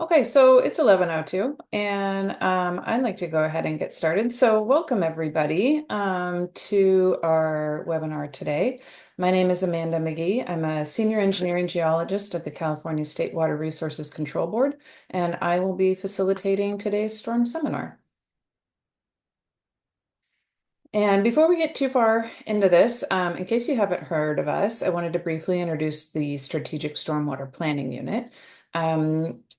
Okay, so it's 11:02, and I'd like to go ahead and get started. So welcome everybody to our webinar today. My name is Amanda McGee. I'm a senior engineering geologist at the California State Water Resources Control Board, and I will be facilitating today's storm seminar. And before we get too far into this, in case you haven't heard of us, I wanted to briefly introduce the Strategic Stormwater Planning Unit.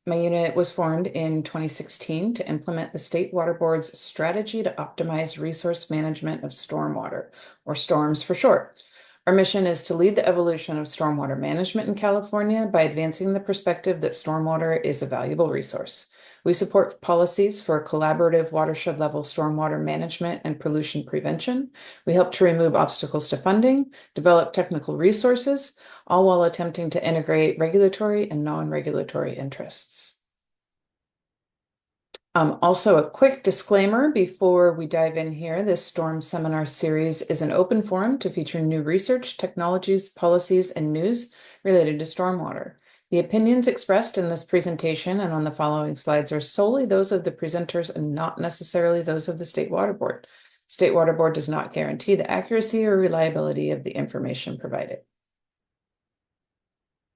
My unit was formed in 2016 to implement the State Water Board's strategy to optimize resource management of stormwater, or STORMS for short. Our mission is to lead the evolution of stormwater management in California by advancing the perspective that stormwater is a valuable resource. We support policies for collaborative watershed level stormwater management and pollution prevention. We help to remove obstacles to funding, develop technical resources, all while attempting to integrate regulatory and non-regulatory interests. Also, a quick disclaimer before we dive in here. This STORM seminar series is an open forum to feature new research, technologies, policies, and news related to stormwater. The opinions expressed in this presentation and on the following slides are solely those of the presenters and not necessarily those of the State Water Board. State Water Board does not guarantee the accuracy or reliability of the information provided.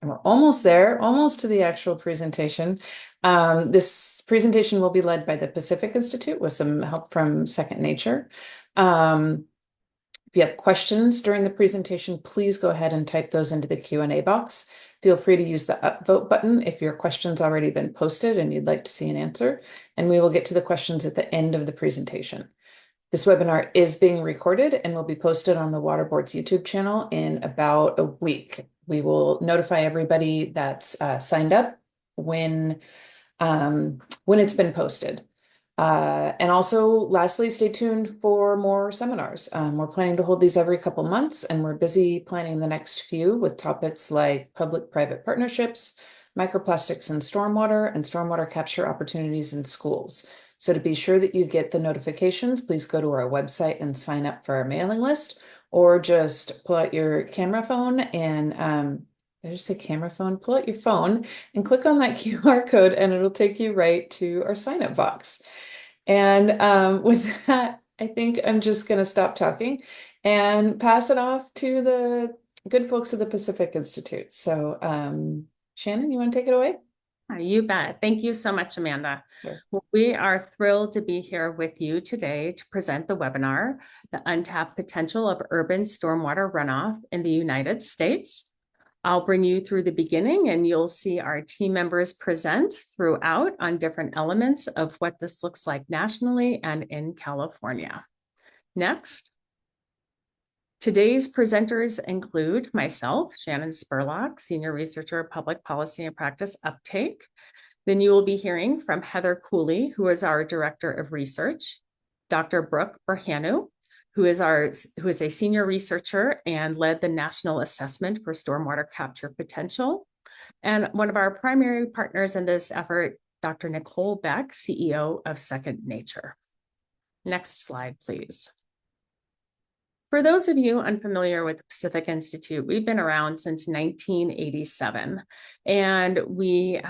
And we're almost there, almost to the actual presentation. This presentation will be led by the Pacific Institute with some help from Second Nature. If you have questions during the presentation, please go ahead and type those into the Q&A box. Feel free to use the upvote button if your question's already been posted and you'd like to see an answer, and we will get to the questions at the end of the presentation. This webinar is being recorded and will be posted on the Water Board's YouTube channel in about a week. We will notify everybody that's signed up when it's been posted. And also, lastly, stay tuned for more seminars. We're planning to hold these every couple months, and we're busy planning the next few with topics like public-private partnerships, microplastics in stormwater, and stormwater capture opportunities in schools. So to be sure that you get the notifications, please go to our website and sign up for our mailing list, or just pull out your camera phone and I just say camera phone, pull out your phone and click on that QR code and it'll take you right to our sign up box. And with that, I think I'm just going to stop talking and pass it off to the good folks of the Pacific Institute. So Shannon, you want to take it away? You bet. Thank you so much, Amanda. Sure. Well, we are thrilled to be here with you today to present the webinar, The Untapped Potential of Urban Stormwater Runoff in the United States. I'll bring you through the beginning and you'll see our team members present throughout on different elements of what this looks like nationally and in California. Next. Today's presenters include myself, Shannon Spurlock, Senior Researcher of Public Policy and Practice Uptake. Then you will be hearing from Heather Cooley, who is our Director of Research, Dr. Brooke Berhanu, who is a senior researcher and led the National Assessment for Stormwater Capture Potential, and one of our primary partners in this effort, Dr. Nicole Beck, CEO of Second Nature. Next slide, please. For those of you unfamiliar with the Pacific Institute, we've been around since 1987, and we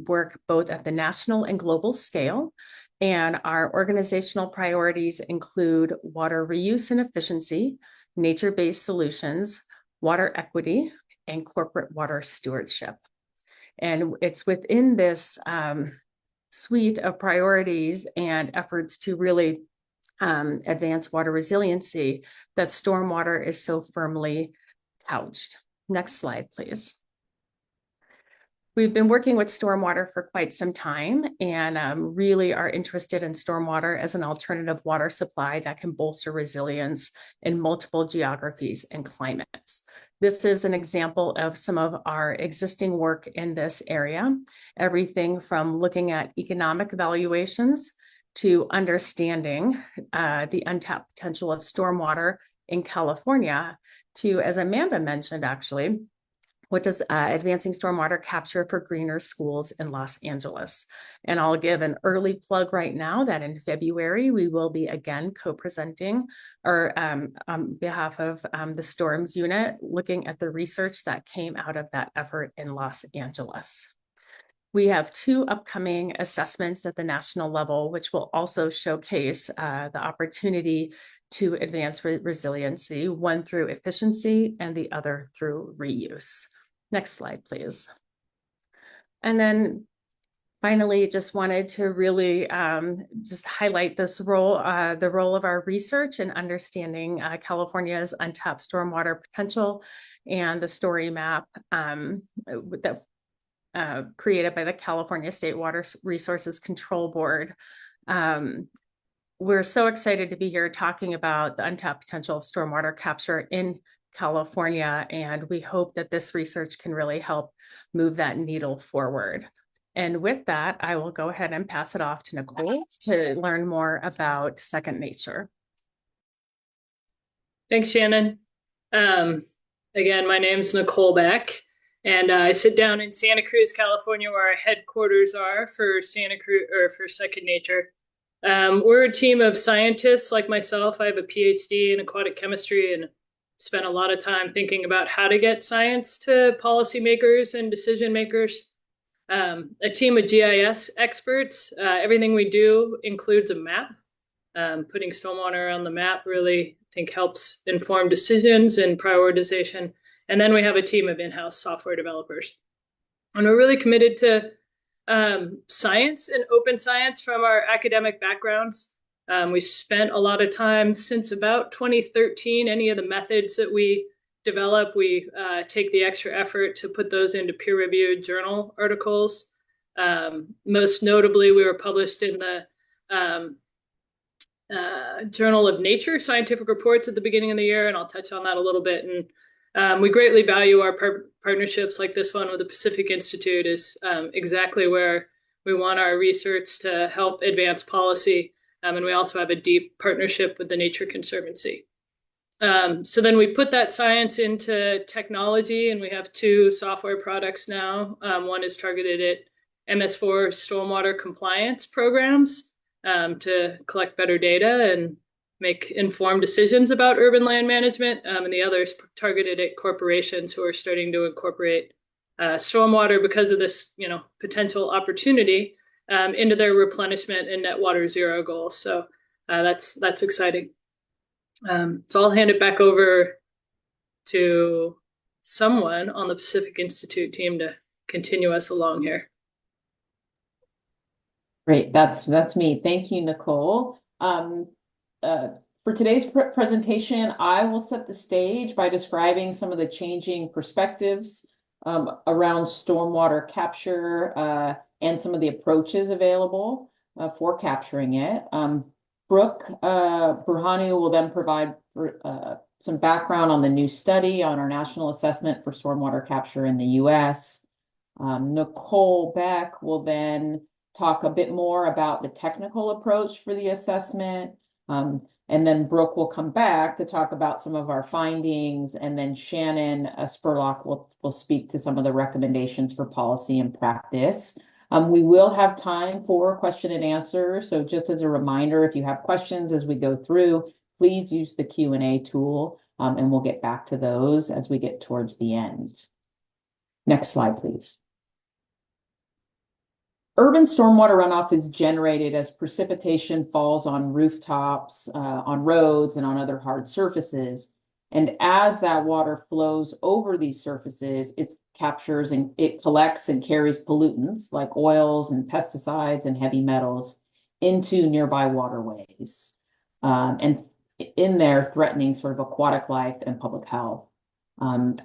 work both at the national and global scale, and our organizational priorities include water reuse and efficiency, nature-based solutions, water equity, and corporate water stewardship. And it's within this suite of priorities and efforts to really advance water resiliency that stormwater is so firmly couched. Next slide, please. We've been working with stormwater for quite some time and really are interested in stormwater as an alternative water supply that can bolster resilience in multiple geographies and climates. This is an example of some of our existing work in this area, everything from looking at economic evaluations to understanding the untapped potential of stormwater in California to, as Amanda mentioned, actually, what does advancing stormwater capture for greener schools in Los Angeles. And I'll give an early plug right now that in February, we will be again co-presenting or on behalf of the Storms unit, looking at the research that came out of that effort in Los Angeles. We have 2 upcoming assessments at the national level, which will also showcase the opportunity to advance resiliency, one through efficiency and the other through reuse. Next slide, please. And then finally, just wanted to really just highlight this role, the role of our research in understanding California's untapped stormwater potential and the story map that created by the California State Water Resources Control Board. We're so excited to be here talking about the untapped potential of stormwater capture in California, and we hope that this research can really help move that needle forward. And with that, I will go ahead and pass it off to Nicole to learn more about Second Nature. Thanks, Shannon. Again, my name is Nicole Beck, and I sit down in Santa Cruz, California, where our headquarters are for Second Nature. We're a team of scientists like myself. I have a PhD in aquatic chemistry and spent a lot of time thinking about how to get science to policymakers and decision makers. A team of GIS experts. Everything we do includes a map. Putting stormwater on the map really, I think, helps inform decisions and prioritization. And then we have a team of in-house software developers. And we're really committed to science and open science from our academic backgrounds. We spent a lot of time since about 2013. Any of the methods that we develop, we take the extra effort to put those into peer-reviewed journal articles. Most notably, we were published in the Journal of Nature scientific reports at the beginning of the year, and I'll touch on that a little bit. And we greatly value our partnerships like this one with the Pacific Institute is exactly where we want our research to help advance policy. And we also have a deep partnership with the Nature Conservancy. So then we put that science into technology, and we have 2 software products now. One is targeted at MS4 stormwater compliance programs to collect better data and make informed decisions about urban land management. And the other is targeted at corporations who are starting to incorporate stormwater because of this, potential opportunity into their replenishment and net water zero goals. So that's exciting. So I'll hand it back over to someone on the Pacific Institute team to continue us along here. Great, that's me. Thank you, Nicole. For today's presentation, I will set the stage by describing some of the changing perspectives around stormwater capture and some of the approaches available for capturing it. Brooke Burhanu will then provide some background on the new study on our national assessment for stormwater capture in the U.S. Nicole Beck will then talk a bit more about the technical approach for the assessment. And then Brooke will come back to talk about some of our findings, and then Shannon Spurlock will speak to some of the recommendations for policy and practice. We will have time for question and answer. So just as a reminder, if you have questions as we go through, please use the Q&A tool, and we'll get back to those as we get towards the end. Next slide, please. Urban stormwater runoff is generated as precipitation falls on rooftops, on roads, and on other hard surfaces. And as that water flows over these surfaces, it captures and it collects and carries pollutants like oils and pesticides and heavy metals into nearby waterways. And in there, threatening sort of aquatic life and public health.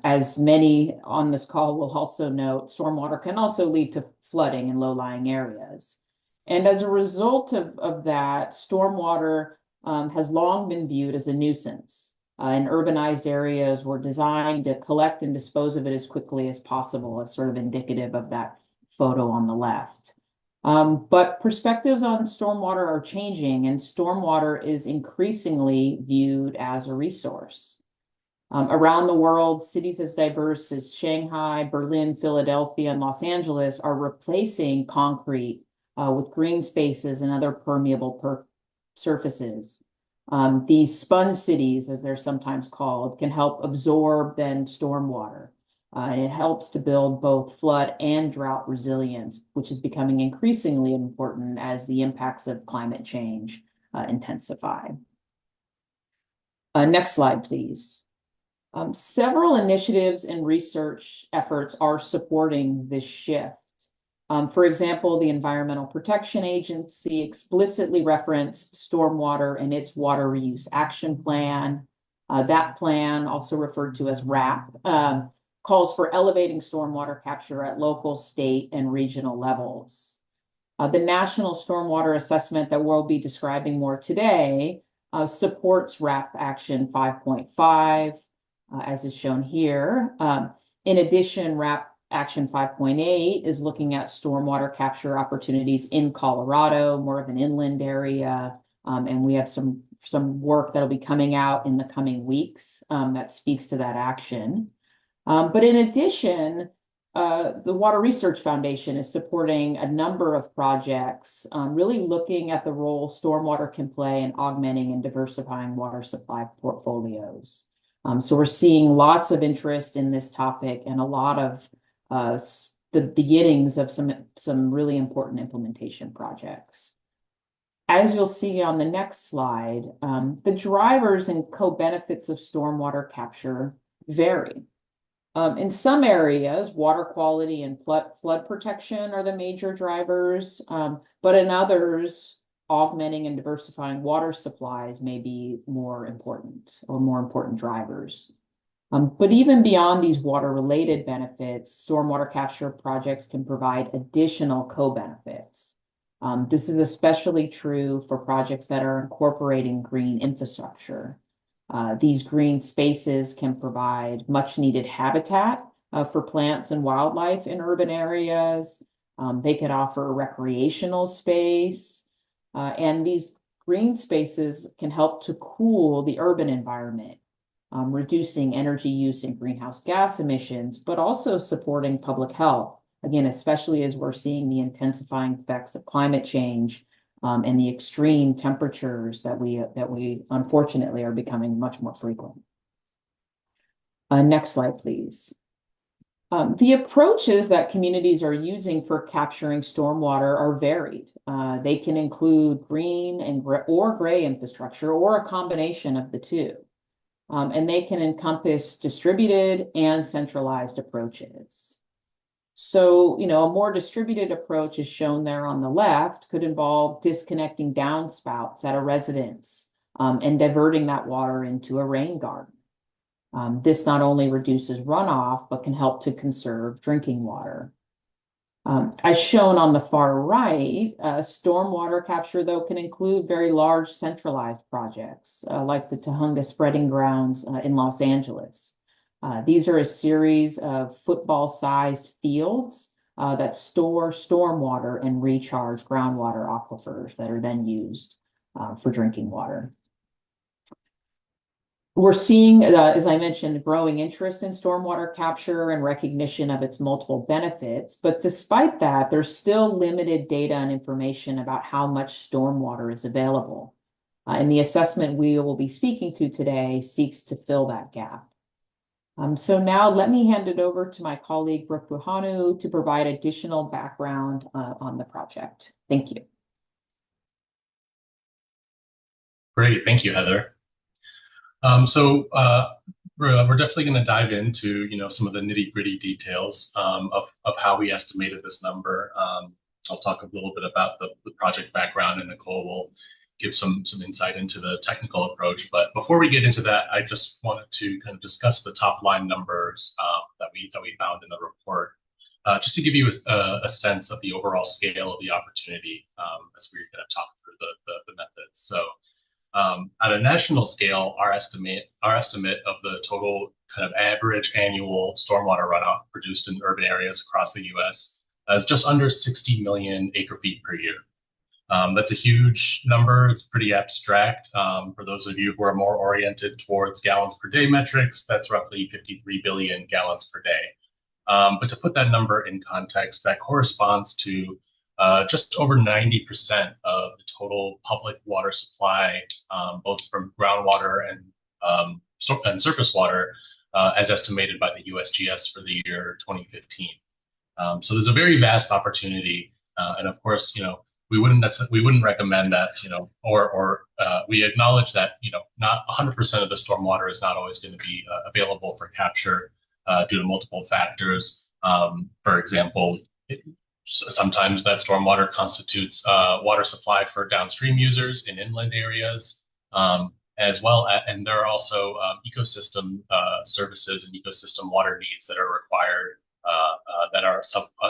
As many on this call will also note, stormwater can also lead to flooding in low-lying areas. And as a result of that, stormwater has long been viewed as a nuisance. And urbanized areas were designed to collect and dispose of it as quickly as possible, as sort of indicative of that photo on the left. But perspectives on stormwater are changing, and stormwater is increasingly viewed as a resource. Around the world, cities as diverse as Shanghai, Berlin, Philadelphia, and Los Angeles are replacing concrete with green spaces and other permeable surfaces. These sponge cities, as they're sometimes called, can help absorb then stormwater. And it helps to build both flood and drought resilience, which is becoming increasingly important as the impacts of climate change intensify. Next slide, please. Several initiatives and research efforts are supporting this shift. For example, the Environmental Protection Agency explicitly referenced stormwater in its Water Reuse Action Plan. That plan, also referred to as RAP, calls for elevating stormwater capture at local, state, and regional levels. The National Stormwater Assessment that we'll be describing more today supports RAP Action 5.5, as is shown here. In addition, RAP Action 5.8 is looking at stormwater capture opportunities in Colorado, more of an inland area, and we have some work that'll be coming out in the coming weeks that speaks to that action. But in addition, the Water Research Foundation is supporting a number of projects, really looking at the role stormwater can play in augmenting and diversifying water supply portfolios. So we're seeing lots of interest in this topic and a lot of the beginnings of some really important implementation projects. As you'll see on the next slide, the drivers and co-benefits of stormwater capture vary. In some areas, water quality and flood protection are the major drivers, but in others, augmenting and diversifying water supplies may be more important drivers. But even beyond these water-related benefits, stormwater capture projects can provide additional co-benefits. This is especially true for projects that are incorporating green infrastructure. These green spaces can provide much-needed habitat for plants and wildlife in urban areas. They can offer recreational space, and these green spaces can help to cool the urban environment, reducing energy use and greenhouse gas emissions, but also supporting public health. Again, especially as we're seeing the intensifying effects of climate change and the extreme temperatures that we unfortunately are becoming much more frequent. Next slide, please. The approaches that communities are using for capturing stormwater are varied. They can include green or gray infrastructure or a combination of the two. And they can encompass distributed and centralized approaches. So, a more distributed approach is shown there on the left, could involve disconnecting downspouts at a residence and diverting that water into a rain garden. This not only reduces runoff, but can help to conserve drinking water. As shown on the far right, stormwater capture, though, can include very large centralized projects like the Tujunga Spreading Grounds in Los Angeles. These are a series of football-sized fields that store stormwater and recharge groundwater aquifers that are then used for drinking water. We're seeing, as I mentioned, growing interest in stormwater capture and recognition of its multiple benefits. But despite that, there's still limited data and information about how much stormwater is available. And the assessment we will be speaking to today seeks to fill that gap. So now let me hand it over to my colleague, Brooke Buhanu, to provide additional background on the project. Thank you. Great, thank you, Heather. We're definitely going to dive into some of the nitty-gritty details of how we estimated this number. I'll talk a little bit about the project background, and Nicole will give some insight into the technical approach. But before we get into that, I just wanted to kind of discuss the top line numbers that we found in the report, just to give you a sense of the overall scale of the opportunity as we're going to talk through the methods. So at a national scale, our estimate of the total kind of average annual stormwater runoff produced in urban areas across the U.S. is just under 60 million acre-feet per year. That's a huge number. It's pretty abstract. For those of you who are more oriented towards gallons per day metrics, that's roughly 53 billion gallons per day. But to put that number in context, that corresponds to just over 90% of the total public water supply, both from groundwater and surface water as estimated by the USGS for the year 2015. So there's a very vast opportunity, and of course, we wouldn't recommend that, we acknowledge that, not 100% of the stormwater is not always going to be available for capture due to multiple factors. For example, sometimes that stormwater constitutes water supply for downstream users in inland areas, as well. And there are also ecosystem services and ecosystem water needs that are required that are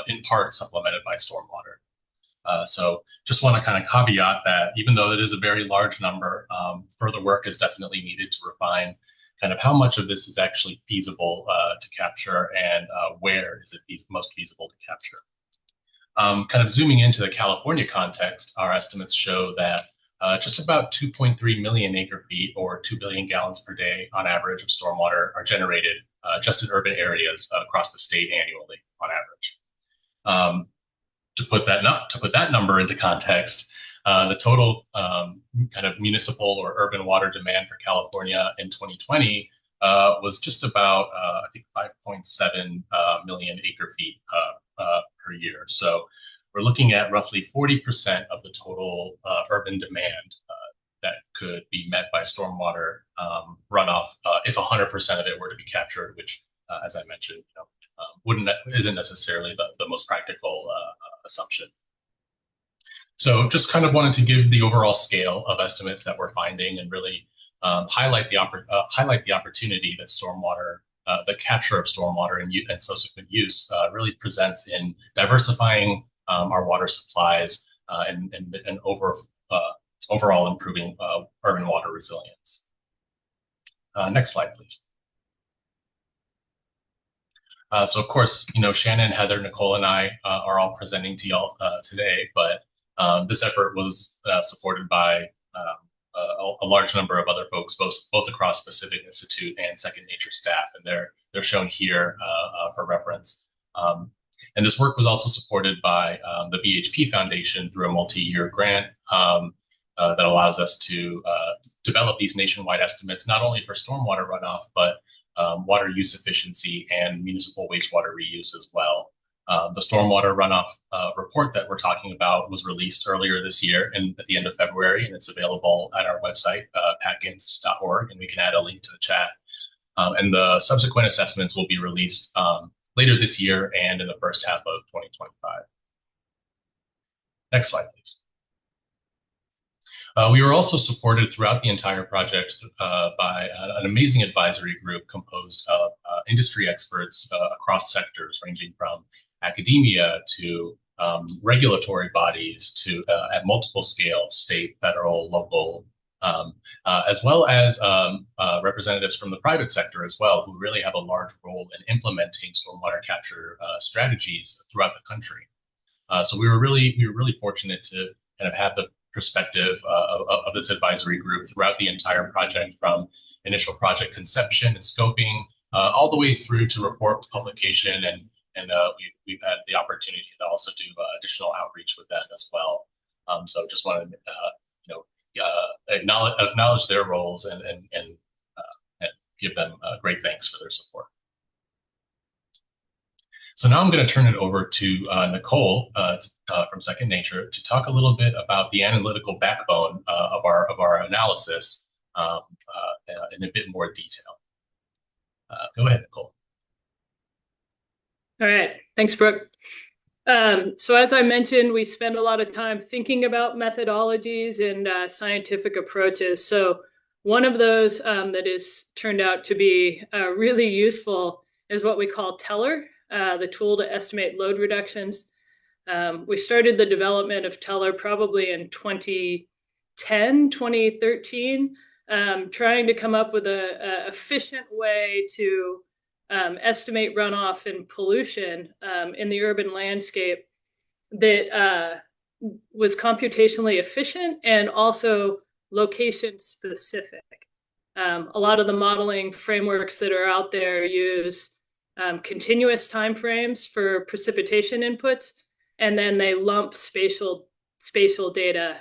in part supplemented by stormwater. So just want to kind of caveat that even though it is a very large number, further work is definitely needed to refine kind of how much of this is actually feasible to capture and where is it most feasible to capture. Kind of zooming into the California context, our estimates show that just about 2.3 million acre feet or 2 billion gallons per day on average of stormwater are generated just in urban areas across the state annually on average. To put that number into context, the total kind of municipal or urban water demand for California in 2020 was just about, I think, 5.7 million acre feet per year. So we're looking at roughly 40% of the total urban demand that could be met by stormwater runoff if 100% of it were to be captured, which, as I mentioned, isn't necessarily the most practical assumption. So just kind of wanted to give the overall scale of estimates that we're finding and really highlight the opportunity that stormwater, the capture of stormwater and subsequent use really presents in diversifying our water supplies and overall improving urban water resilience. Next slide, please. So of course, Shannon, Heather, Nicole, and I are all presenting to y'all today, but this effort was supported by a large number of other folks, both across Pacific Institute and Second Nature staff, and they're shown here for reference. And this work was also supported by the BHP Foundation through a multi-year grant that allows us to develop these nationwide estimates, not only for stormwater runoff, but water use efficiency and municipal wastewater reuse as well. The stormwater runoff report that we're talking about was released earlier this year at the end of February, and it's available at our website, pacinst.org, and we can add a link to the chat. And the subsequent assessments will be released later this year and in the first half of 2025. Next slide, please. We were also supported throughout the entire project by an amazing advisory group composed of industry experts across sectors ranging from academia to regulatory bodies to at multiple scales, state, federal, local, as well as representatives from the private sector as well, who really have a large role in implementing stormwater capture strategies throughout the country. So we were really fortunate to kind of have the perspective of this advisory group throughout the entire project, from initial project conception and scoping all the way through to report publication, and we've had the opportunity to also do additional outreach with them as well. So just wanted to acknowledge their roles and give them great thanks for their support. So now I'm going to turn it over to Nicole from Second Nature to talk a little bit about the analytical backbone of our analysis in a bit more detail. Go ahead, Nicole. All right, thanks, Brooke. So as I mentioned, we spend a lot of time thinking about methodologies and scientific approaches. So one of those that has turned out to be really useful is what we call TELR, the tool to estimate load reductions. We started the development of TELR probably in 2010, 2013, trying to come up with an efficient way to estimate runoff and pollution in the urban landscape that was computationally efficient and also location specific. A lot of the modeling frameworks that are out there use continuous timeframes for precipitation inputs, and then they lump spatial data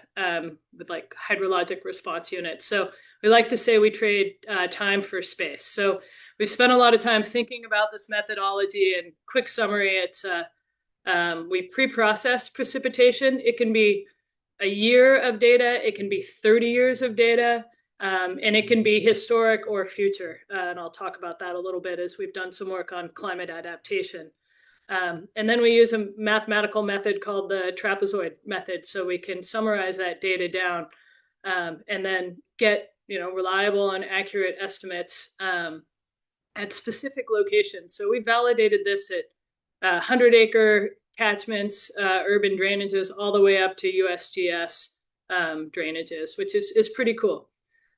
with like hydrologic response units. So we like to say we trade time for space. So we've spent a lot of time thinking about this methodology. And quick summary, it's we pre-process precipitation. It can be a year of data, it can be 30 years of data, and it can be historic or future. And I'll talk about that a little bit as we've done some work on climate adaptation. And then we use a mathematical method called the trapezoid method, so we can summarize that data down and then get reliable and accurate estimates at specific locations. So we validated this at 100-acre catchments, urban drainages, all the way up to USGS drainages, which is pretty cool.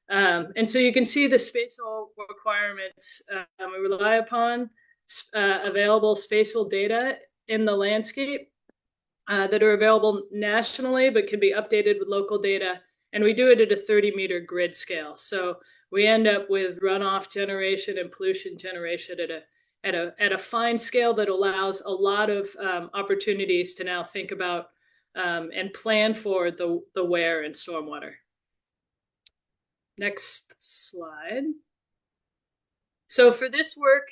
And so you can see the spatial requirements we rely upon. Available spatial data in the landscape that are available nationally, but can be updated with local data. And we do it at a 30-meter grid scale. So we end up with runoff generation and pollution generation at a fine scale that allows a lot of opportunities to now think about and plan for the where in stormwater. Next slide. So for this work,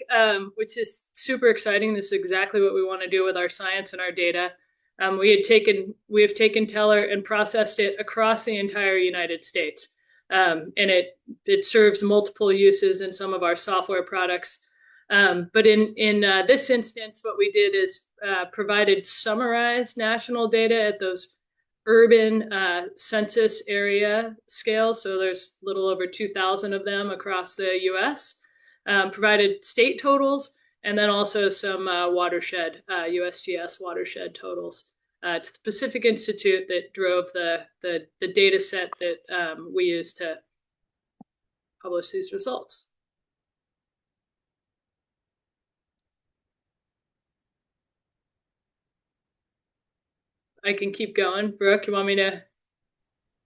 which is super exciting, this is exactly what we want to do with our science and our data. We have taken TELR and processed it across the entire United States. And it serves multiple uses in some of our software products. But in this instance, what we did is provided summarized national data at those urban census area scales. So there's a little over 2,000 of them across the US. Provided state totals, and then also some watershed, USGS watershed totals. It's the Pacific Institute that drove the data set that we used to publish these results. I can keep going. Brooke, you want me to?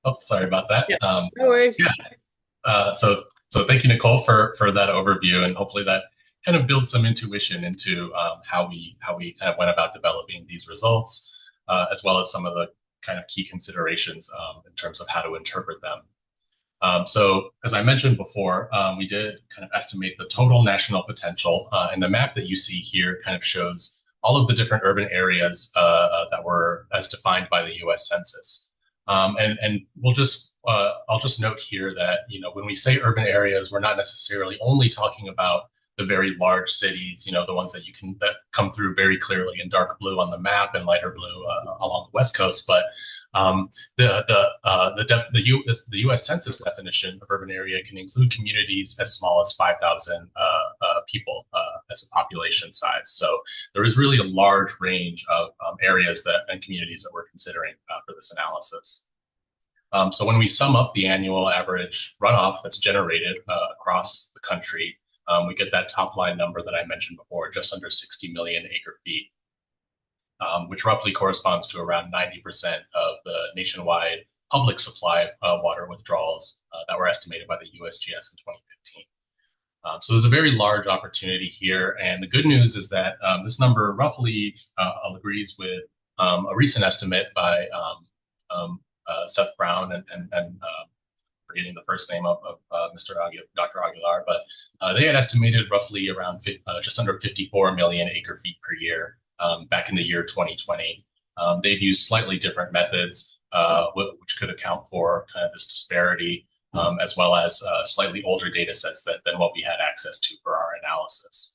Oh, sorry about that. Yeah, no worries. Yeah. So thank you, Nicole, for that overview, and hopefully that kind of builds some intuition into how we kind of went about developing these results, as well as some of the kind of key considerations in terms of how to interpret them. So as I mentioned before, we did kind of estimate the total national potential, and the map that you see here kind of shows all of the different urban areas that were as defined by the U.S. Census. And I'll just note here that, when we say urban areas, we're not necessarily only talking about the very large cities, the ones that come through very clearly in dark blue on the map and lighter blue along the West Coast, but the U.S. Census definition of urban area can include communities as small as 5,000 people as a population size. So there is really a large range of areas and communities that we're considering for this analysis. So when we sum up the annual average runoff that's generated across the country, we get that top line number that I mentioned before, just under 60 million acre feet, which roughly corresponds to around 90% of the nationwide public supply water withdrawals that were estimated by the USGS in 2015. So there's a very large opportunity here. And the good news is that this number roughly agrees with a recent estimate by Seth Brown and forgetting the first name of Dr. Aguilar, but they had estimated roughly around just under 54 million acre feet per year back in the year 2020. They've used slightly different methods, which could account for kind of this disparity, as well as slightly older data sets than what we had access to for our analysis.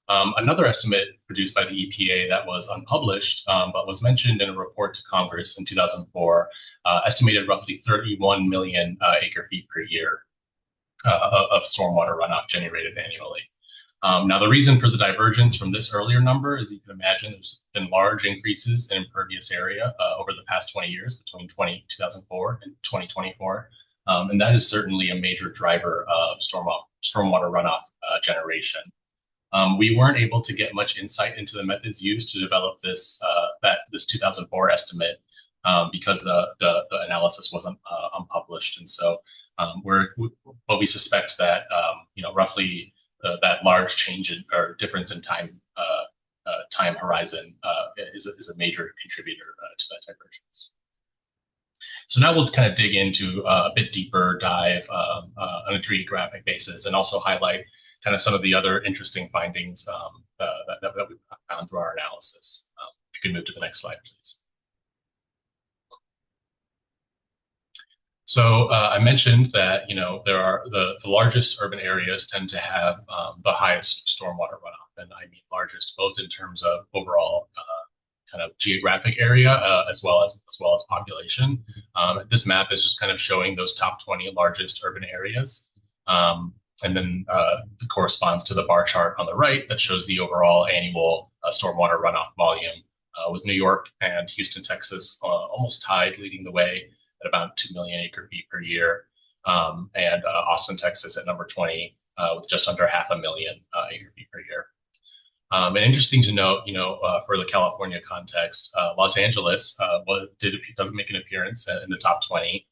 Another estimate produced by the EPA that was unpublished, but was mentioned in a report to Congress in 2004, estimated roughly 31 million acre feet per year of stormwater runoff generated annually. Now, the reason for the divergence from this earlier number, as you can imagine, there's been large increases in impervious area over the past 20 years, between 2004 and 2024. And that is certainly a major driver of stormwater runoff generation. We weren't able to get much insight into the methods used to develop this 2004 estimate because the analysis wasn't unpublished, and so we suspect that roughly that large change or difference in time horizon is a major contributor to that divergence. So now we'll kind of dig into a bit deeper dive on a tree graphic basis and also highlight kind of some of the other interesting findings that we found through our analysis. If you could move to the next slide, please. So I mentioned that there are the largest urban areas tend to have the highest stormwater runoff, and I mean largest both in terms of overall kind of geographic area as well as population. This map is just kind of showing those top 20 largest urban areas, and then it corresponds to the bar chart on the right that shows the overall annual stormwater runoff volume, with New York and Houston, Texas almost tied, leading the way at about 2 million acre feet per year, and Austin, Texas at number 20 with just under 500,000 acre feet per year. And interesting to note, for the California context, Los Angeles doesn't make an appearance in the top 20.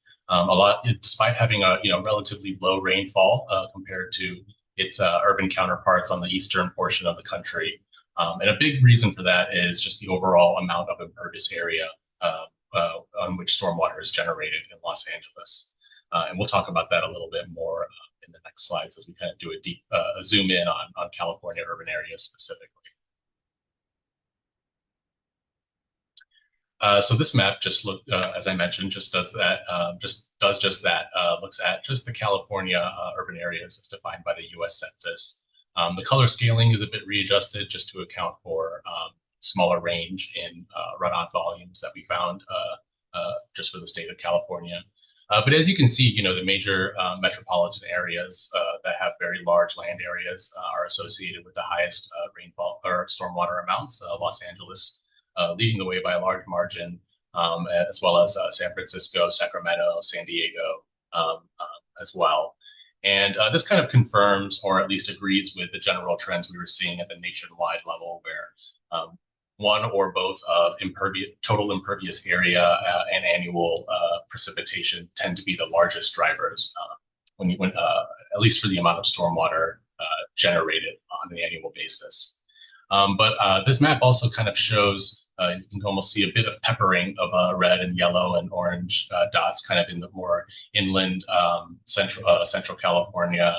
Despite having a relatively low rainfall compared to its urban counterparts on the eastern portion of the country. And a big reason for that is just the overall amount of impervious area on which stormwater is generated in Los Angeles. And we'll talk about that a little bit more in the next slides as we kind of do a deep zoom in on California urban areas specifically. So this map as I mentioned, just does that, looks at just the California urban areas as defined by the U.S. Census. The color scaling is a bit readjusted just to account for smaller range in runoff volumes that we found just for the state of California. But as you can see, the major metropolitan areas that have very large land areas are associated with the highest rainfall or stormwater amounts. Los Angeles leading the way by a large margin, as well as San Francisco, Sacramento, San Diego as well. And this kind of confirms, or at least agrees with, the general trends we were seeing at the nationwide level, where one or both of total impervious area and annual precipitation tend to be the largest drivers when at least for the amount of stormwater generated on an annual basis. But this map also kind of shows, you can almost see a bit of peppering of red and yellow and orange dots kind of in the more inland central California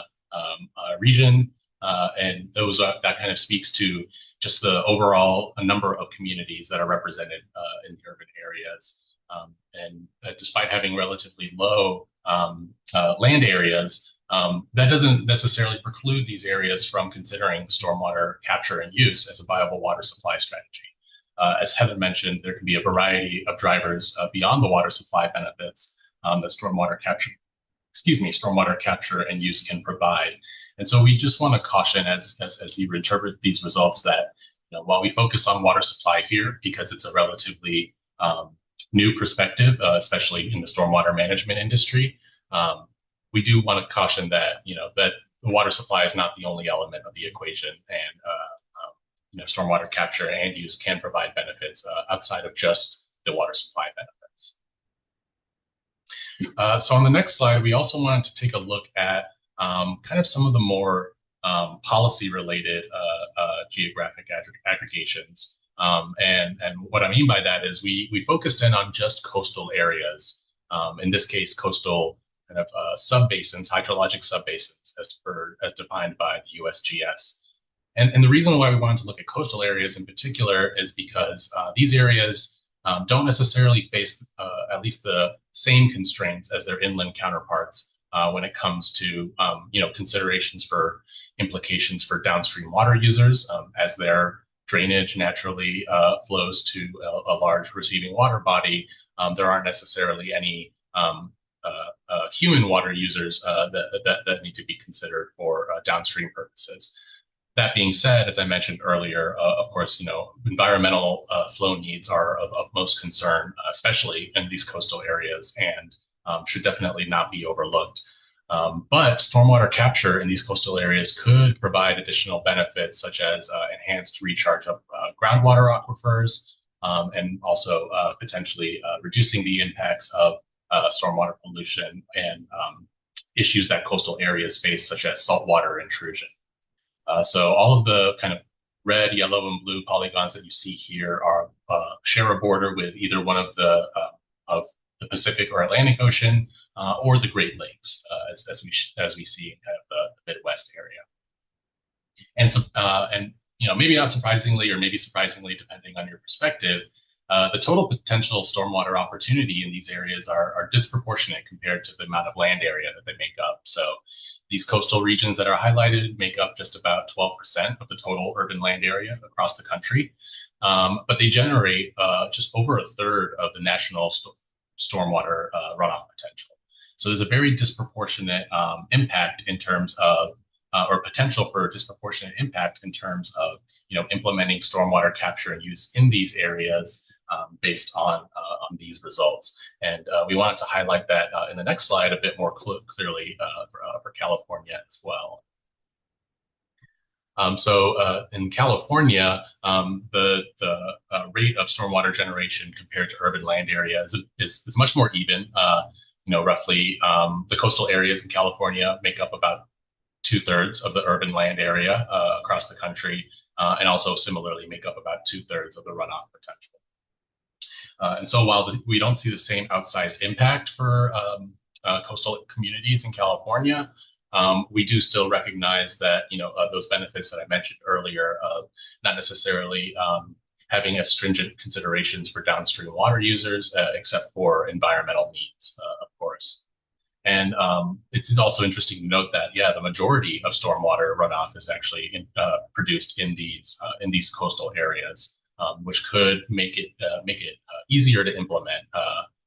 region. And that kind of speaks to just the overall number of communities that are represented in the urban areas. And despite having relatively low land areas, that doesn't necessarily preclude these areas from considering stormwater capture and use as a viable water supply strategy. As Heather mentioned, there can be a variety of drivers beyond the water supply benefits that stormwater capture and use can provide. And so we just want to caution as you interpret these results that while we focus on water supply here because it's a relatively new perspective, especially in the stormwater management industry, we do want to caution that that the water supply is not the only element of the equation, and stormwater capture and use can provide benefits outside of just the water supply benefits. So on the next slide, we also wanted to take a look at kind of some of the more policy-related geographic aggregations. And what I mean by that is we focused in on just coastal areas, in this case, coastal kind of subbasins, hydrologic subbasins, as defined by the USGS. And the reason why we wanted to look at coastal areas in particular is because these areas don't necessarily face at least the same constraints as their inland counterparts when it comes to considerations for implications for downstream water users, as their drainage naturally flows to a large receiving water body. There aren't necessarily any human water users that need to be considered for downstream purposes. That being said, as I mentioned earlier, of course, environmental flow needs are of most concern, especially in these coastal areas, and should definitely not be overlooked. But stormwater capture in these coastal areas could provide additional benefits, such as enhanced recharge of groundwater aquifers, and also potentially reducing the impacts of stormwater pollution and issues that coastal areas face, such as saltwater intrusion. So all of the kind of red, yellow, and blue polygons that you see here are share a border with either one of the Pacific or Atlantic Ocean, or the Great Lakes, as we see in kind of the Midwest area. And maybe not surprisingly, or maybe surprisingly, depending on your perspective, the total potential stormwater opportunity in these areas are disproportionate compared to the amount of land area that they make up. So these coastal regions that are highlighted make up just about 12% of the total urban land area across the country. But they generate just over a third of the national stormwater runoff potential. So there's a very disproportionate impact in terms of, or potential for disproportionate impact in terms of, implementing stormwater capture and use in these areas based on these results. And we wanted to highlight that in the next slide a bit more clearly for California as well. So in California, the rate of stormwater generation compared to urban land area is much more even. Roughly the coastal areas in California make up about 2/3 of the urban land area across the country, and also similarly make up about 2/3 of the runoff potential. And so while we don't see the same outsized impact for coastal communities in California, we do still recognize that those benefits that I mentioned earlier of not necessarily having as stringent considerations for downstream water users, except for environmental needs, of course. And it's also interesting to note that, the majority of stormwater runoff is actually produced in these coastal areas, which could make it easier to implement,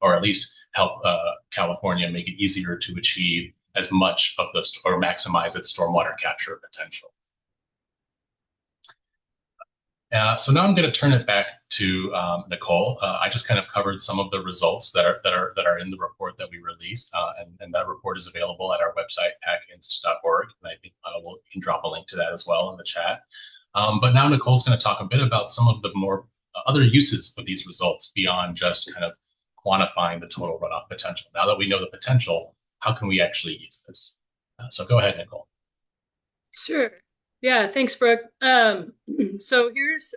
or at least help California make it easier to achieve as much of this, or maximize its stormwater capture potential. So now I'm going to turn it back to Nicole. I just kind of covered some of the results that are in the report that we released, and that report is available at our website, pacinst.org, and I think we can drop a link to that as well in the chat. But now Nicole's going to talk a bit about some of the more other uses of these results beyond just kind of quantifying the total runoff potential. Now that we know the potential, how can we actually use this? So go ahead, Nicole. Sure. Yeah, thanks, Brooke. So here's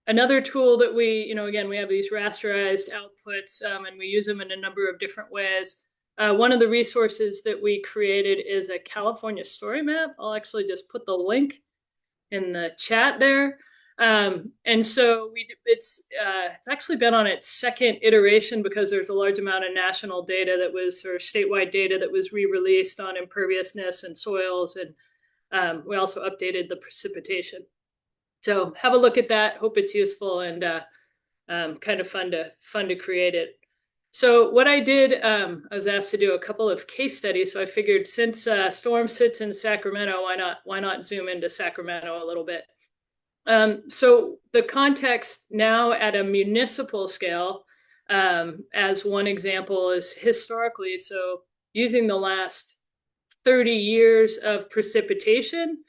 another tool that we, again, we have these rasterized outputs, and we use them in a number of different ways. One of the resources that we created is a California story map. I'll actually just put the link in the chat there. And so it's actually been on its second iteration because there's a large amount of national data that was, or statewide data that was re-released on imperviousness and soils, and we also updated the precipitation. So have a look at that. Hope it's useful and kind of fun to create it. So what I did, I was asked to do a couple of case studies. So I figured since Storm sits in Sacramento, why not zoom into Sacramento a little bit? So the context now at a municipal scale, as one example, is historically, so using the last 30 years of precipitation,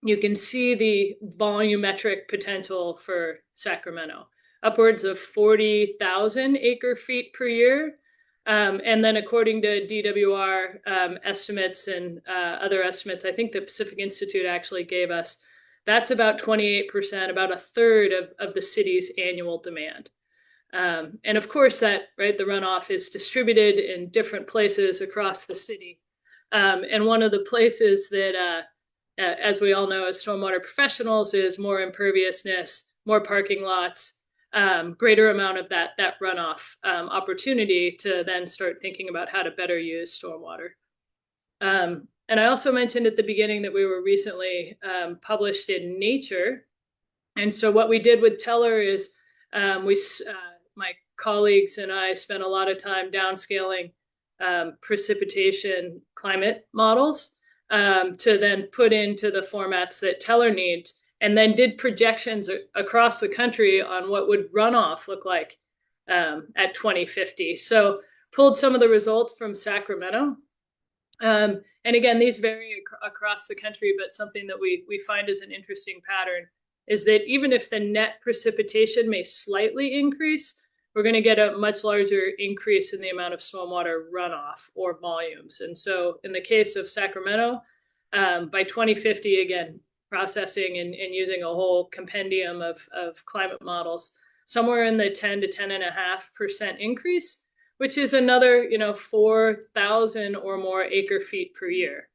you can see the volumetric potential for Sacramento, upwards of 40,000 acre feet per year. And then according to DWR estimates and other estimates, I think the Pacific Institute actually gave us, that's about 28%, about a third of the city's annual demand. And of course that, right, the runoff is distributed in different places across the city. And one of the places that, as we all know as stormwater professionals, is more imperviousness, more parking lots, greater amount of that runoff opportunity to then start thinking about how to better use stormwater. And I also mentioned at the beginning that we were recently published in Nature. And so what we did with TELR is my colleagues and I spent a lot of time downscaling precipitation climate models to then put into the formats that TELR needs, and then did projections across the country on what would runoff look like at 2050. So pulled some of the results from Sacramento. And again, these vary across the country, but something that we find is an interesting pattern is that even if the net precipitation may slightly increase, we're going to get a much larger increase in the amount of stormwater runoff or volumes. And so in the case of Sacramento, by 2050, again, processing and using a whole compendium of climate models, somewhere in the 10 to 10.5% increase, which is another, 4,000 or more acre feet per year.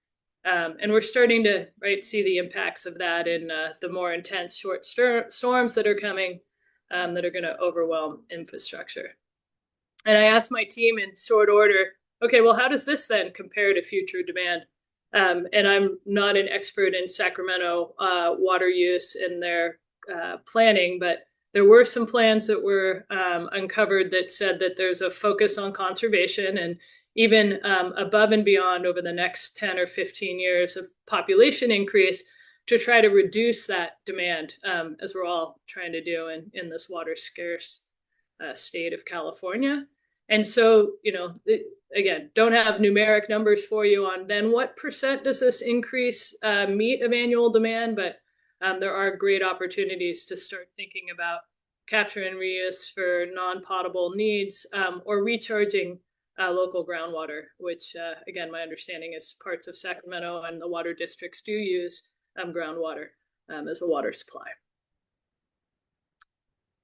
And we're starting to see the impacts of that in the more intense short storms that are coming that are going to overwhelm infrastructure. And I asked my team in short order, okay, well, how does this then compare to future demand? And I'm not an expert in Sacramento water use and their planning, but there were some plans that were uncovered that said that there's a focus on conservation and even above and beyond over the next 10 or 15 years of population increase to try to reduce that demand, as we're all trying to do in this water scarce state of California. And so, again, don't have numeric numbers for you on then what percent does this increase meet of annual demand, but there are great opportunities to start thinking about capture and reuse for non-potable needs or recharging local groundwater, which, again, my understanding is parts of Sacramento and the water districts do use groundwater as a water supply.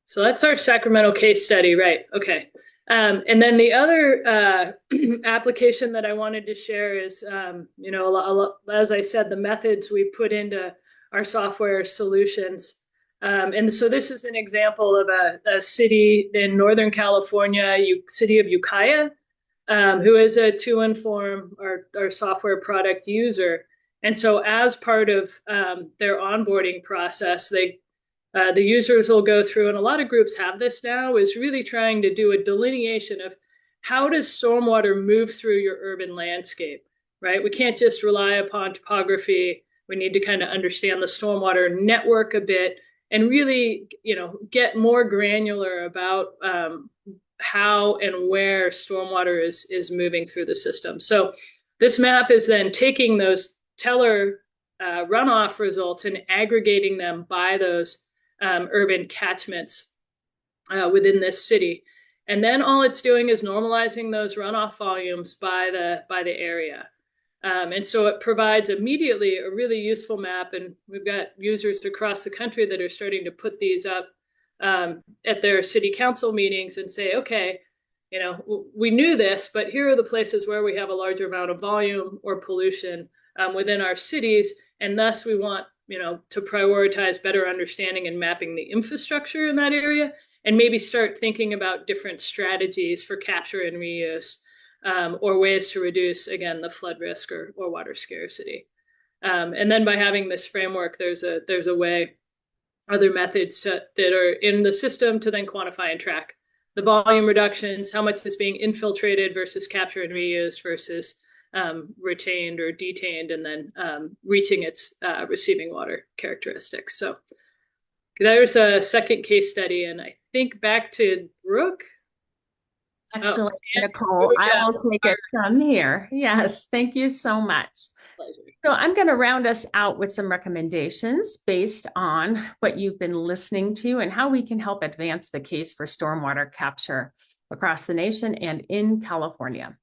So that's our Sacramento case study, right? Okay. And then the other application that I wanted to share is, as I said, the methods we put into our software solutions. And so this is an example of a city in Northern California, city of Ukiah, who is a To-Inform, our software product user. And so as part of their onboarding process, the users will go through, and a lot of groups have this now, is really trying to do a delineation of how does stormwater move through your urban landscape, right? We can't just rely upon topography. We need to kind of understand the stormwater network a bit and really, get more granular about how and where stormwater is moving through the system. So this map is then taking those TELR runoff results and aggregating them by those urban catchments within this city. And then all it's doing is normalizing those runoff volumes by the area. And so it provides immediately a really useful map. And we've got users across the country that are starting to put these up at their city council meetings and say, okay, we knew this, but here are the places where we have a larger amount of volume or pollution within our cities. And thus we want to prioritize better understanding and mapping the infrastructure in that area, and maybe start thinking about different strategies for capture and reuse, or ways to reduce, again, the flood risk or water scarcity. And then by having this framework, there's a way, other methods that are in the system to then quantify and track the volume reductions, how much is being infiltrated versus capture and reuse versus retained or detained, and then reaching its receiving water characteristics. So there's a second case study, and I think back to Brooke. Actually, Nicole, I will take it from here. Yes, thank you so much. Pleasure. So I'm going to round us out with some recommendations based on what you've been listening to and how we can help advance the case for stormwater capture across the nation and in California.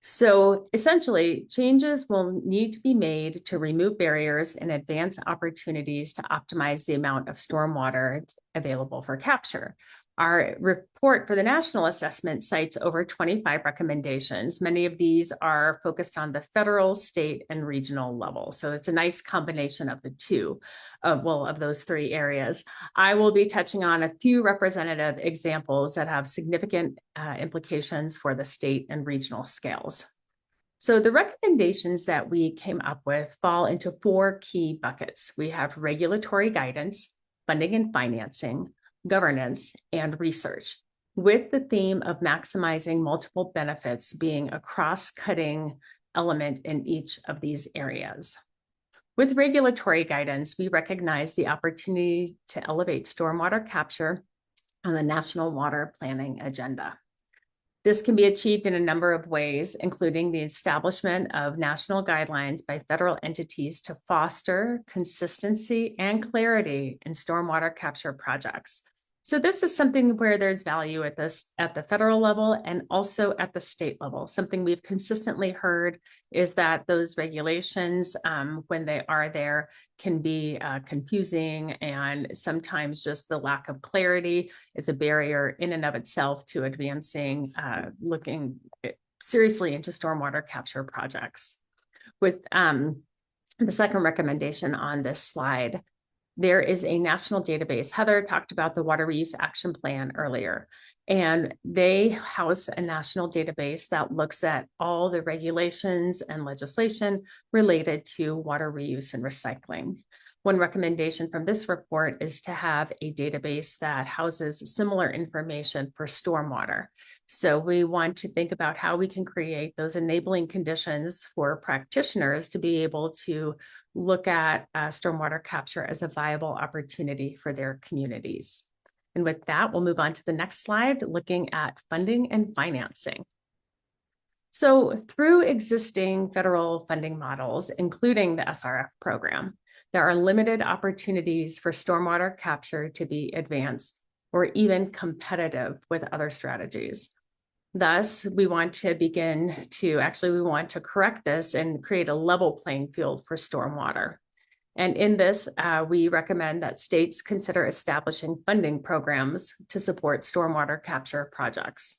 So essentially, changes will need to be made to remove barriers and advance opportunities to optimize the amount of stormwater available for capture. Our report for the national assessment cites over 25 recommendations. Many of these are focused on the federal, state, and regional level. So it's a nice combination of the two, of those three areas. I will be touching on a few representative examples that have significant implications for the state and regional scales. So the recommendations that we came up with fall into four key buckets. We have regulatory guidance, funding and financing, governance, and research, with the theme of maximizing multiple benefits being a cross-cutting element in each of these areas. With regulatory guidance, we recognize the opportunity to elevate stormwater capture on the national water planning agenda. This can be achieved in a number of ways, including the establishment of national guidelines by federal entities to foster consistency and clarity in stormwater capture projects. So this is something where there's value at the federal level and also at the state level. Something we've consistently heard is that those regulations, when they are there, can be confusing, and sometimes just the lack of clarity is a barrier in and of itself to advancing, looking seriously into stormwater capture projects. With The second recommendation on this slide, there is a national database. Heather talked about the Water Reuse Action Plan earlier, and they house a national database that looks at all the regulations and legislation related to water reuse and recycling. One recommendation from this report is to have a database that houses similar information for stormwater. So we want to think about how we can create those enabling conditions for practitioners to be able to look at stormwater capture as a viable opportunity for their communities. And with that, we'll move on to the next slide, looking at funding and financing. So through existing federal funding models, including the SRF program, there are limited opportunities for stormwater capture to be advanced or even competitive with other strategies. Thus, we want to correct this and create a level playing field for stormwater. And in this, we recommend that states consider establishing funding programs to support stormwater capture projects.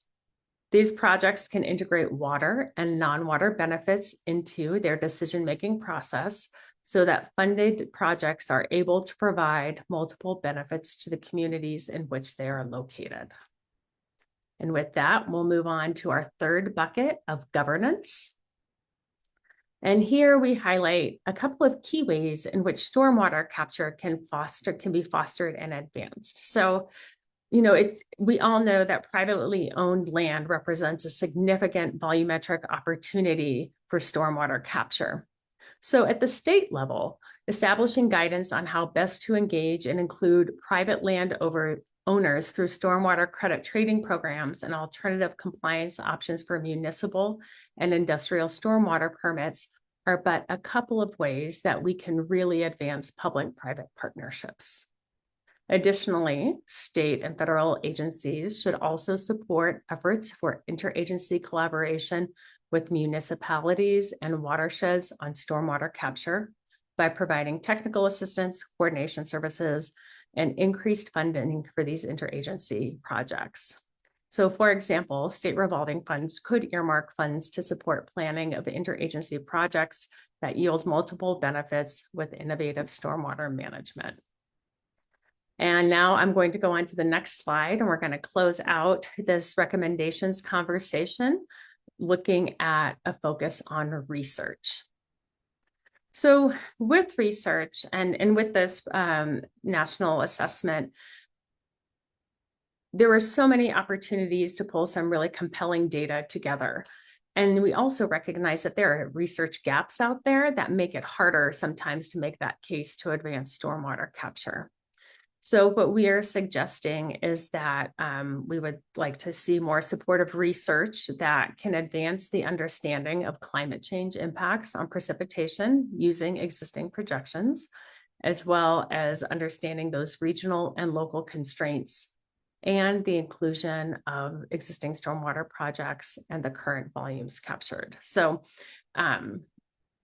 These projects can integrate water and non-water benefits into their decision-making process so that funded projects are able to provide multiple benefits to the communities in which they are located. And with that, we'll move on to our third bucket of governance. And here we highlight a couple of key ways in which stormwater capture can be fostered and advanced. So, we all know that privately owned land represents a significant volumetric opportunity for stormwater capture. So at the state level, establishing guidance on how best to engage and include private land owners through stormwater credit trading programs and alternative compliance options for municipal and industrial stormwater permits are but a couple of ways that we can really advance public-private partnerships. Additionally, state and federal agencies should also support efforts for interagency collaboration with municipalities and watersheds on stormwater capture by providing technical assistance, coordination services, and increased funding for these interagency projects. So for example, state revolving funds could earmark funds to support planning of interagency projects that yield multiple benefits with innovative stormwater management. And now I'm going to go on to the next slide, and we're going to close out this recommendations conversation looking at a focus on research. So with research and with this national assessment, there were so many opportunities to pull some really compelling data together. And we also recognize that there are research gaps out there that make it harder sometimes to make that case to advance stormwater capture. So what we are suggesting is that we would like to see more supportive research that can advance the understanding of climate change impacts on precipitation using existing projections, as well as understanding those regional and local constraints and the inclusion of existing stormwater projects and the current volumes captured. So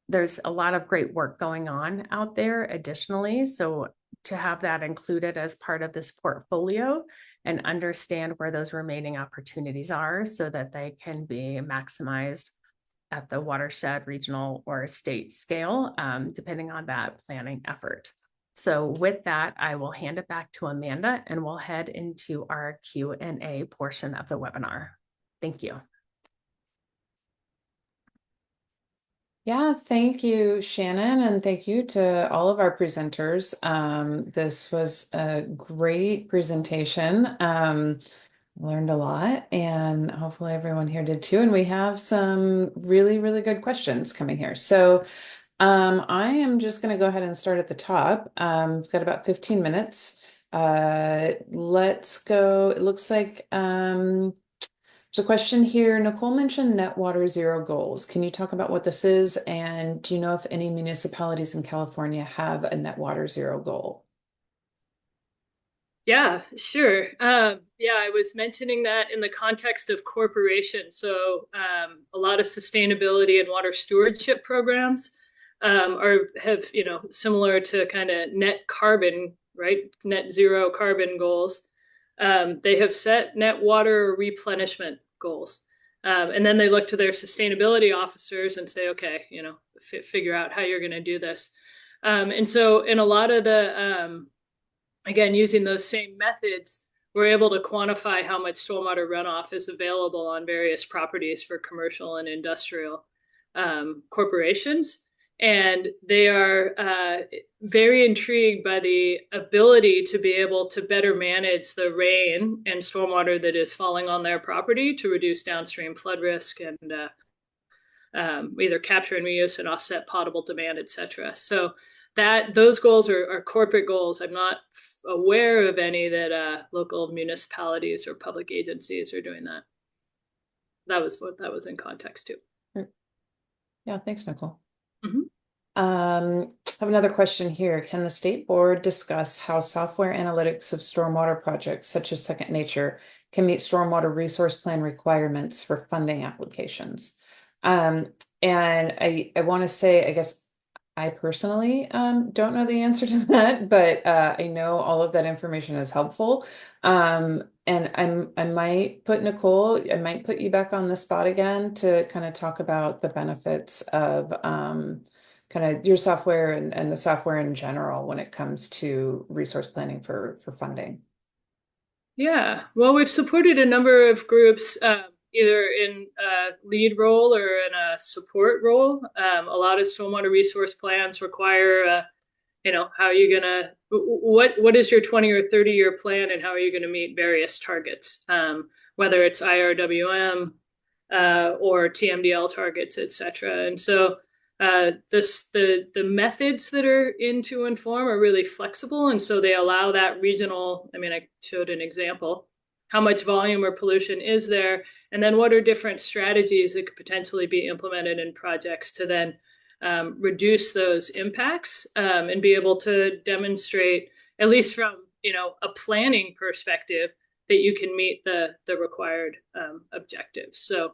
there's a lot of great work going on out there additionally. So to have that included as part of this portfolio and understand where those remaining opportunities are so that they can be maximized at the watershed, regional, or state scale, depending on that planning effort. So with that, I will hand it back to Amanda and we'll head into our Q&A portion of the webinar. Thank you. Yeah, thank you, Shannon, and thank you to all of our presenters. This was a great presentation. Learned a lot, and hopefully everyone here did too. And we have some really, really good questions coming here. So I am just going to go ahead and start at the top. We've got about 15 minutes. Let's go. It looks like there's a question here. Nicole mentioned net water zero goals. Can you talk about what this is? And do you know if any municipalities in California have a net water zero goal? Yeah, sure. Yeah, I was mentioning that in the context of corporations. So a lot of sustainability and water stewardship programs have, similar to kind of net carbon, right? Net zero carbon goals. They have set net water replenishment goals. And then they look to their sustainability officers and say, okay, figure out how you're going to do this. And so in a lot of the, again, using those same methods, we're able to quantify how much stormwater runoff is available on various properties for commercial and industrial corporations. And they are very intrigued by the ability to be able to better manage the rain and stormwater that is falling on their property to reduce downstream flood risk and either capture and reuse and offset potable demand, et cetera. So those goals are corporate goals. I'm not aware of any that local municipalities or public agencies are doing that. That was what that was in context to. Yeah, thanks, Nicole. Mm-hmm. I have another question here. Can the state board discuss how software analytics of stormwater projects such as Second Nature can meet stormwater resource plan requirements for funding applications? And I want to say, I guess I personally don't know the answer to that, but I know all of that information is helpful. And I might put Nicole, I might put you back on the spot again to kind of talk about the benefits of kind of your software and the software in general when it comes to resource planning for funding. Yeah, well, we've supported a number of groups, either in a lead role or in a support role. A lot of stormwater resource plans require, how are you gonna, what is your 20 or 30-year plan, and how are you gonna meet various targets, whether it's IRWM or TMDL targets, et cetera. And so the methods that are in to inform are really flexible, and so they allow that regional. I mean, I showed an example. How much volume or pollution is there, and then what are different strategies that could potentially be implemented in projects to then reduce those impacts and be able to demonstrate, at least from a planning perspective, that you can meet the required objectives. So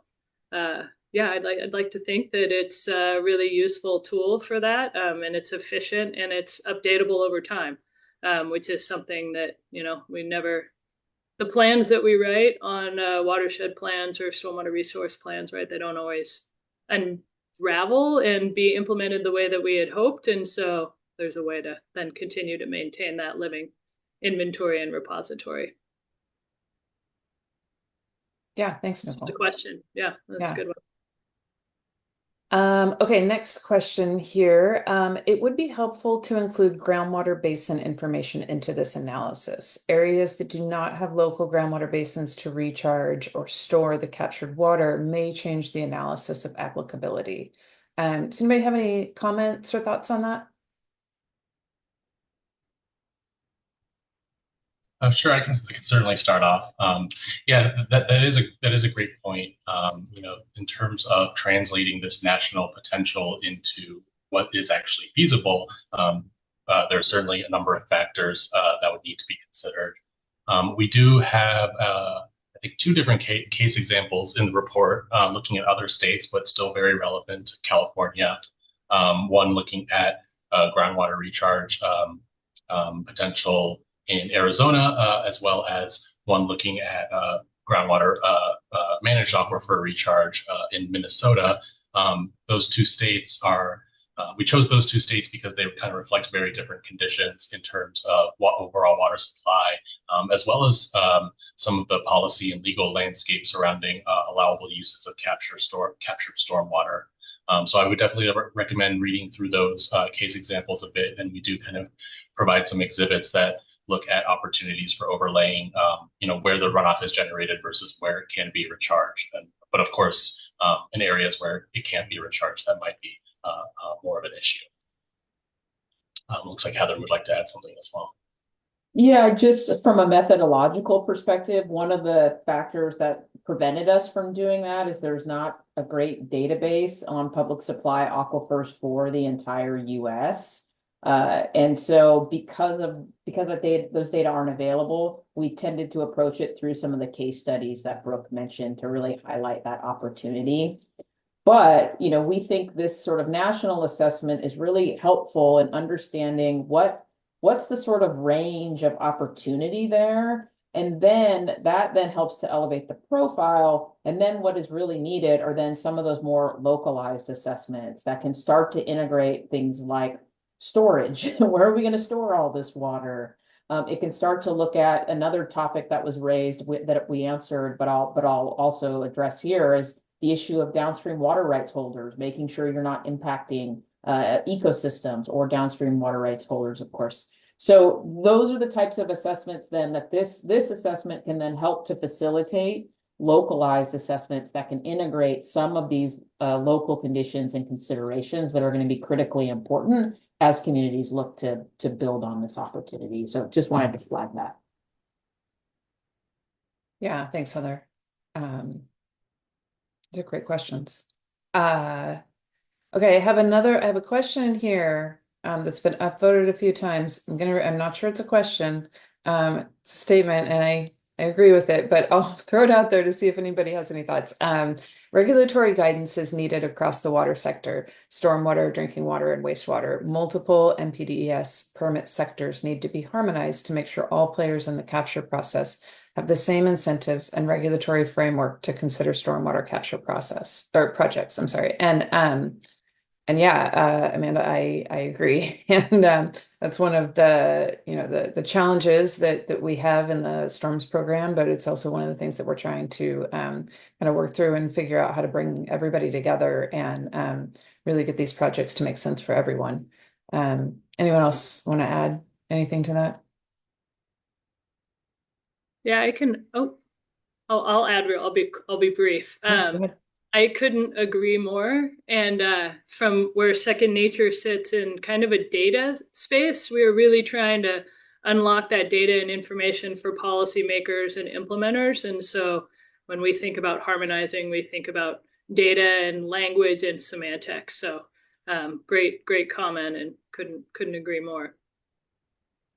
yeah, I'd like to think that it's a really useful tool for that, and it's efficient and it's updatable over time, which is something that we never. The plans that we write on watershed plans or stormwater resource plans, right? They don't always unravel and be implemented the way that we had hoped, and so there's a way to then continue to maintain that living inventory and repository. Yeah, thanks, Nicole. That's the question. Yeah, that's a good one. Okay, next question here. It would be helpful to include groundwater basin information into this analysis. Areas that do not have local groundwater basins to recharge or store the captured water may change the analysis of applicability. Does anybody have any comments or thoughts on that? Sure, I can certainly start off. Yeah, that is a great point. In terms of translating this national potential into what is actually feasible, there's certainly a number of factors that would need to be considered. We do have, I think, two different case examples in the report, looking at other states, but still very relevant to California. One looking at groundwater recharge potential in Arizona, as well as one looking at groundwater managed aquifer recharge in Minnesota. Those two states are, we chose those two states because they kind of reflect very different conditions in terms of overall water supply, as well as some of the policy and legal landscape surrounding allowable uses of captured stormwater. So I would definitely recommend reading through those case examples a bit, and we do kind of provide some exhibits that look at opportunities for overlaying, where the runoff is generated versus where it can be recharged. But of course, in areas where it can't be recharged, that might be more of an issue. Looks like Heather would like to add something as well. Yeah, just from a methodological perspective, one of the factors that prevented us from doing that is there's not a great database on public supply aquifers for the entire US. And so because those data aren't available, we tended to approach it through some of the case studies that Brooke mentioned to really highlight that opportunity. But, we think this sort of national assessment is really helpful in understanding what's the sort of range of opportunity there. And then that then helps to elevate the profile. And then what is really needed are then some of those more localized assessments that can start to integrate things like storage. Where are we going to store all this water? It can start to look at another topic that was raised that we answered, but I'll also address here is the issue of downstream water rights holders, making sure you're not impacting ecosystems or downstream water rights holders, of course. So those are the types of assessments then that this assessment can then help to facilitate localized assessments that can integrate some of these local conditions and considerations that are going to be critically important as communities look to build on this opportunity. So just wanted to flag that. Yeah, thanks, Heather. These are great questions. Okay, I have a question here that's been upvoted a few times. I'm not sure it's a question. It's a statement, and I agree with it, but I'll throw it out there to see if anybody has any thoughts. Regulatory guidance is needed across the water sector, stormwater, drinking water, and wastewater. Multiple NPDES permit sectors need to be harmonized to make sure all players in the capture process have the same incentives and regulatory framework to consider stormwater capture process or projects. I'm sorry. And yeah, Amanda, I agree. And that's one of the, the challenges that we have in the storms program, but it's also one of the things that we're trying to kind of work through and figure out how to bring everybody together and really get these projects to make sense for everyone. Anyone else want to add anything to that? Yeah, I can. Oh, I'll add. I'll be brief. Go ahead. I couldn't agree more. And from where Second Nature sits in kind of a data space, we are really trying to unlock that data and information for policymakers and implementers. And so when we think about harmonizing, we think about data and language and semantics. So great comment, and couldn't agree more.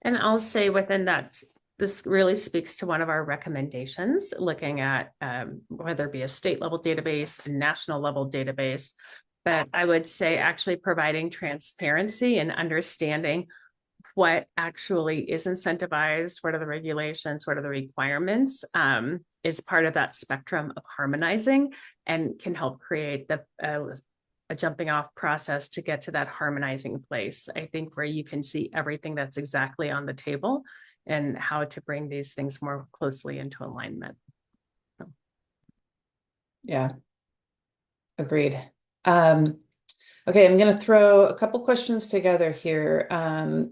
And I'll say within that, this really speaks to one of our recommendations, looking at whether it be a state level database, a national level database. But I would say actually providing transparency and understanding what actually is incentivized, what are the regulations, what are the requirements, is part of that spectrum of harmonizing and can help create a jumping off process to get to that harmonizing place. I think where you can see everything that's exactly on the table and how to bring these things more closely into alignment. So. Yeah, agreed. Okay, I'm going to throw a couple questions together here.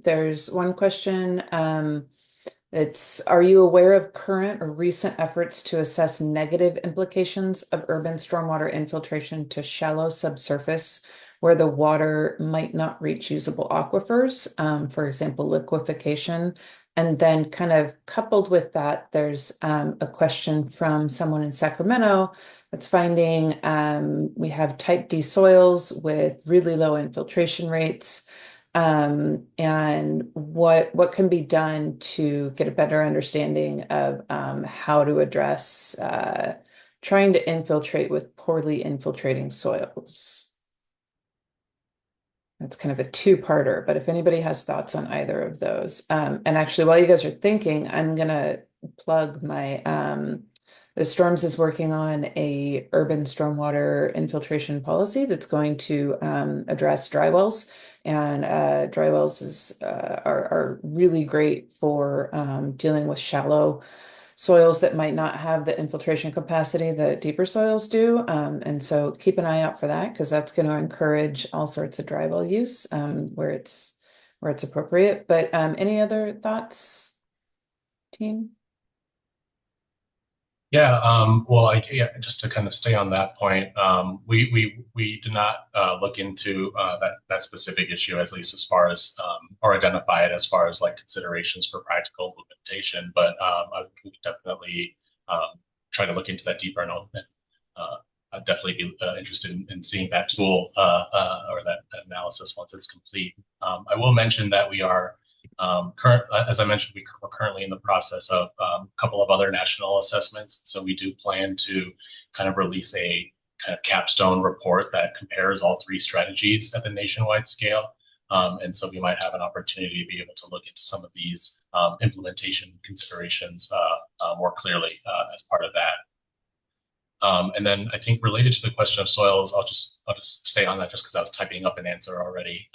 There's one question. Are you aware of current or recent efforts to assess negative implications of urban stormwater infiltration to shallow subsurface where the water might not reach usable aquifers, for example, liquefaction? And then kind of coupled with that, there's a question from someone in Sacramento that's finding we have type D soils with really low infiltration rates. And what can be done to get a better understanding of how to address trying to infiltrate with poorly infiltrating soils. That's kind of a two-parter, but if anybody has thoughts on either of those. And actually, while you guys are thinking, I'm gonna plug my the Storms is working on a urban stormwater infiltration policy that's going to address dry wells. And dry wells are really great for dealing with shallow soils that might not have the infiltration capacity that deeper soils do. And so keep an eye out for that, because that's going to encourage all sorts of dry well use where it's appropriate. But any other thoughts, team? Well, just to kind of stay on that point, we did not look into that specific issue, at least as far as or identify it as far as like considerations for practical implementation. But I would definitely try to look into that deeper, and I'd definitely be interested in seeing that tool or that analysis once it's complete. I will mention that we are. As I mentioned, we're currently in the process of a couple of other national assessments. So we do plan to kind of release a kind of capstone report that compares all three strategies at the nationwide scale. And so we might have an opportunity to be able to look into some of these implementation considerations more clearly as part of that. And then I think related to the question of soils, I'll just stay on that just because I was typing up an answer already.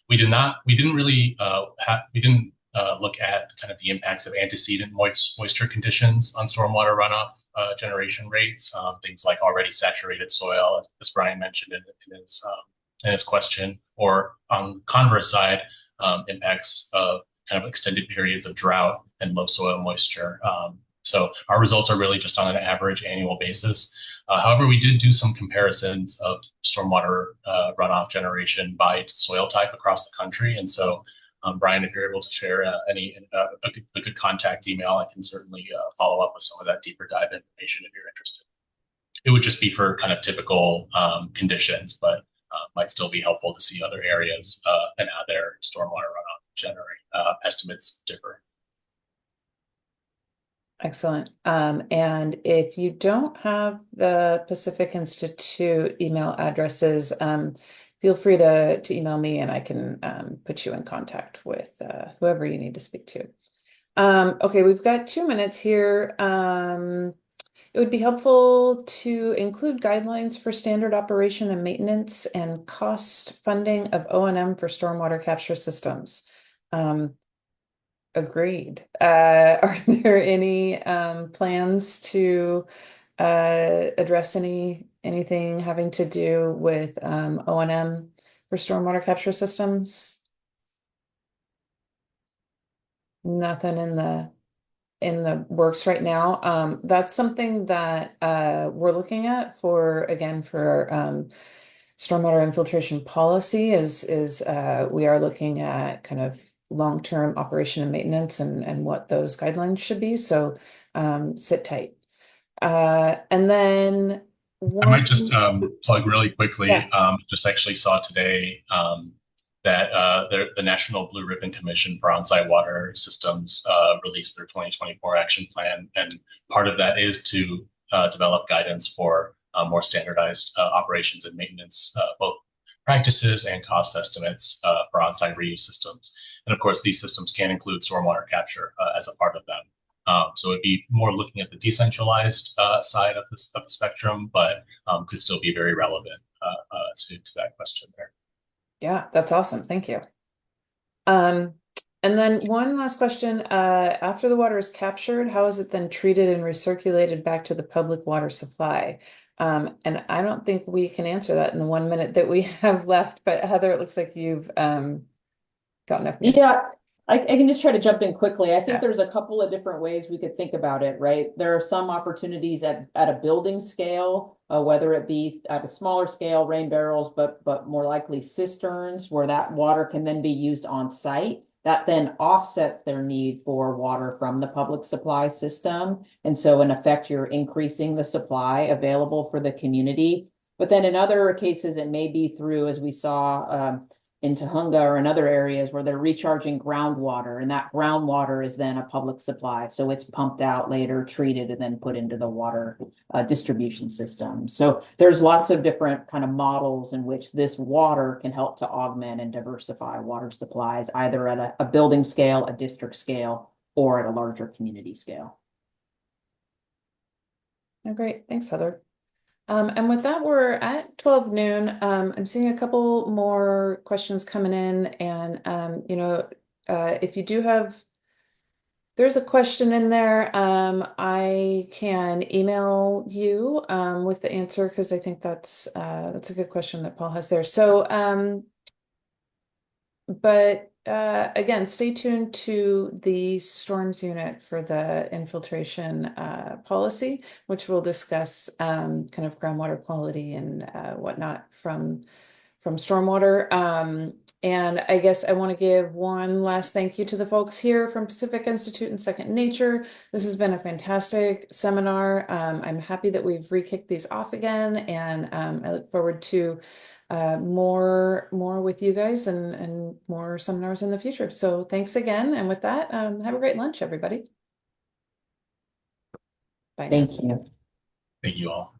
We didn't really look at kind of the impacts of antecedent moisture conditions on stormwater runoff generation rates, things like already saturated soil, as Brian mentioned in his question, or on the converse side, impacts of kind of extended periods of drought and low soil moisture. So our results are really just on an average annual basis. However, we did do some comparisons of stormwater runoff generation by soil type across the country. And so, Brian, if you're able to share a good contact email, I can certainly follow up with some of that deeper dive information if you're interested. It would just be for kind of typical conditions, but might still be helpful to see other areas and how their stormwater runoff estimates differ. Excellent. And if you don't have the Pacific Institute email addresses, feel free to email me and I can put you in contact with whoever you need to speak to. Okay, we've got 2 minutes here. It would be helpful to include guidelines for standard operation and maintenance and cost funding of O&M for stormwater capture systems. Agreed. Are there any plans to address anything having to do with O&M for stormwater capture systems? Nothing in the works right now. That's something that we're looking at for stormwater infiltration policy is we are looking at kind of long-term operation and maintenance and what those guidelines should be. So sit tight. And then I might just plug really quickly. Yeah. Just actually saw today that the National Blue Ribbon Commission for On-Site Water Systems released their 2024 action plan, and part of that is to develop guidance for more standardized operations and maintenance, both practices and cost estimates for on-site reuse systems. And of course, these systems can include stormwater capture as a part of them. So it'd be more looking at the decentralized side of the spectrum, but could still be very relevant to that question there. Yeah, that's awesome. Thank you. And then one last question. After the water is captured, how is it then treated and recirculated back to the public water supply? And I don't think we can answer that in the 1 minute that we have left, but Heather, it looks like you've gotten up. Yeah, I can just try to jump in quickly. I think there's a couple of different ways we could think about it, right? There are some opportunities at a building scale, whether it be at a smaller scale, rain barrels, but more likely cisterns, where that water can then be used on site. That then offsets their need for water from the public supply system. And so in effect, you're increasing the supply available for the community. But then in other cases, it may be through, as we saw in Tahunga or in other areas, where they're recharging groundwater, and that groundwater is then a public supply. So it's pumped out later, treated, and then put into the water distribution system. So there's lots of different kind of models in which this water can help to augment and diversify water supplies, either at a building scale, a district scale, or at a larger community scale. Oh, great. Thanks, Heather. And with that, we're at 12 noon. I'm seeing a couple more questions coming in, and if you do have, there's a question in there. I can email you with the answer, because I think that's a good question that Paul has there. So, again, stay tuned to the storms unit for the infiltration policy, which will discuss kind of groundwater quality and whatnot from stormwater. And I guess I want to give one last thank you to the folks here from Pacific Institute and Second Nature. This has been a fantastic seminar. I'm happy that we've re-kicked these off again, and I look forward to more with you guys and more seminars in the future. So thanks again. And with that, have a great lunch, everybody. Bye now. Thank you. Thank you all.